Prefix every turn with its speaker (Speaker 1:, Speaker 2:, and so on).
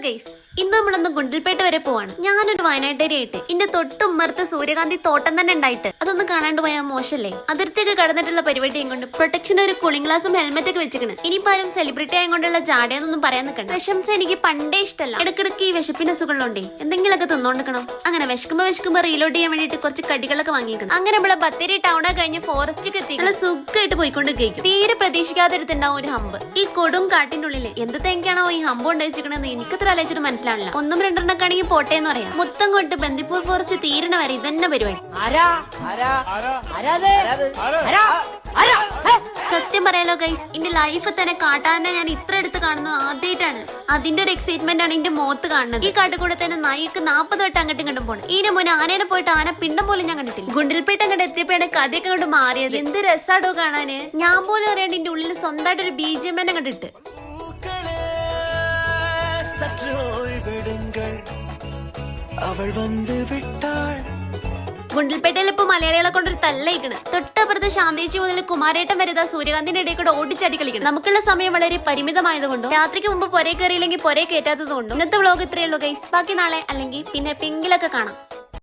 Speaker 1: Guys, ഇന്ന് നമ്മളൊന്ന് ഗുണ്ടൽപേട്ട വരെ പോവാണ്. ഞാനൊരു വയനാട്ടുകാരിയായിട്ട് എന്റെ തൊട്ടുമ്മർത്ത് സൂര്യകാന്തി തോട്ടം തന്നെ ഉണ്ടായിട്ട് അതൊന്നും കാണാണ്ട് പോയാൽ മോശല്ലേ? അതിർത്തിയൊക്കെ കടന്നിട്ടുള്ള പരിപാടിയും കൊണ്ട് പ്രൊട്ടക്ഷൻ ഒരു കൂളിംഗ് ഗ്ലാസും ഹെൽമെറ്റ് ഒക്കെ വെച്ചിരിക്കണ്. ഇനിയിപ്പാരും സെലിബ്രിറ്റി ആയതുകൊണ്ടുള്ള ജാടയൊന്നും പറയാൻ നിൽക്കണ്ട. പ്രശംസ എനിക്ക് പണ്ടേ ഇഷ്ടമല്ല. ഇടക്കിടക്ക് ഈ വിശപ്പിന്റെ അസുഖങ്ങളുണ്ടേ എന്തെങ്കിലുമൊക്കെ തിന്നോണ്ടിരിക്കണം. അങ്ങനെ വിശക്കുമ്പോ റീലോഡ് ചെയ്യാൻ വേണ്ടിട്ട് കുറച്ച് കടികളൊക്കെ വാങ്ങിക്കണം. അങ്ങനെ നമ്മളെ ബത്തേരി ടൗണൊക്കെ കഴിഞ്ഞ് ഫോറസ്റ്റ് എത്തി നല്ല സുഖമായിട്ട് പോയിക്കൊണ്ട് കഴിക്കും. തീരെ പ്രതീക്ഷിക്കാതെടുത്തുണ്ടാവും ഒരു ഹമ്പ്. ഈ കൊടും കാട്ടിന്റെ ഉള്ളില് എന്ത് തേങ്ങയാണോ ഈ ഹമ്പ് ഉണ്ടായിച്ചിരിക്കണെന്ന് എനിക്കത്ര ആലോചിച്ചിട്ട് മനസ്സിലാവില്ല. ഒന്നും രണ്ടെണ്ണൊക്കെ ആണെങ്കിൽ പോട്ടെ എന്ന് പറയാം. മുത്തം കൊണ്ട് ബന്ദിപ്പൂർ ഫോറസ്റ്റ് തീരണ വരെ ഇതന്നെ പരിപാടി. സത്യം പറയാലോ ഗൈസ്, എന്റെ ലൈഫ് തന്നെ കാട്ടാനെ ഞാൻ ഇത്ര അടുത്ത് കാണുന്നത് ആദ്യമായിട്ടാണ്. അതിന്റെ ഒരു എക്സൈറ്റ്മെന്റ് ആണ് എന്റെ മുഖത്ത് കാണുന്നത്. ഈ കാട്ടുകൂടെ തന്നെ നായിക്ക് 40 വട്ടം അങ്ങോട്ടും ഇങ്ങോട്ടും പോകണം. ഇതിന് മുന്നേ ആനേനെ പോയിട്ട് ആന പിണ്ടം പോലും ഞാൻ കണ്ടിട്ടില്ല. ഗുണ്ടൽപേട്ട അങ്ങോട്ട് എത്തിയപ്പോഴാണ് കഥയൊക്കെ കൊണ്ട് മാറിയത്. എന്ത് രസാടോ കാണാന്. ഞാൻ പോലും അറിയാണ്ട് എന്റെ ഉള്ളിൽ സ്വന്തമായിട്ട് ഒരു BGM തന്നെ കണ്ടിട്ട്. ഗുണ്ടൽപേട്ടയിൽ ഇപ്പൊ മലയാളികളെ കൊണ്ടൊരു തല്ലയിക്കണ്. തൊട്ടപ്പുറത്ത് ശാന്തേച്ചി മുതൽ കുമാരേട്ടൻ വരെ സൂര്യകാന്തിന്റെ ഇടയിൽ കൂടെ ഓടിച്ചാടി കളിക്കണം. നമുക്കുള്ള സമയം വളരെ പരിമിതമായതുകൊണ്ടും രാത്രിക്ക് മുമ്പ് പൊരേ കയറിയില്ലെങ്കിൽ പൊരേ കയറ്റാത്തത് കൊണ്ടും ഇന്നത്തെ വ്ലോഗ് ഇത്രയേ ഉള്ളൂ ഗൈസ്. ബാക്കി നാളെ അല്ലെങ്കിൽ പിന്നെ എപ്പെങ്കിലൊക്കെ കാണാം.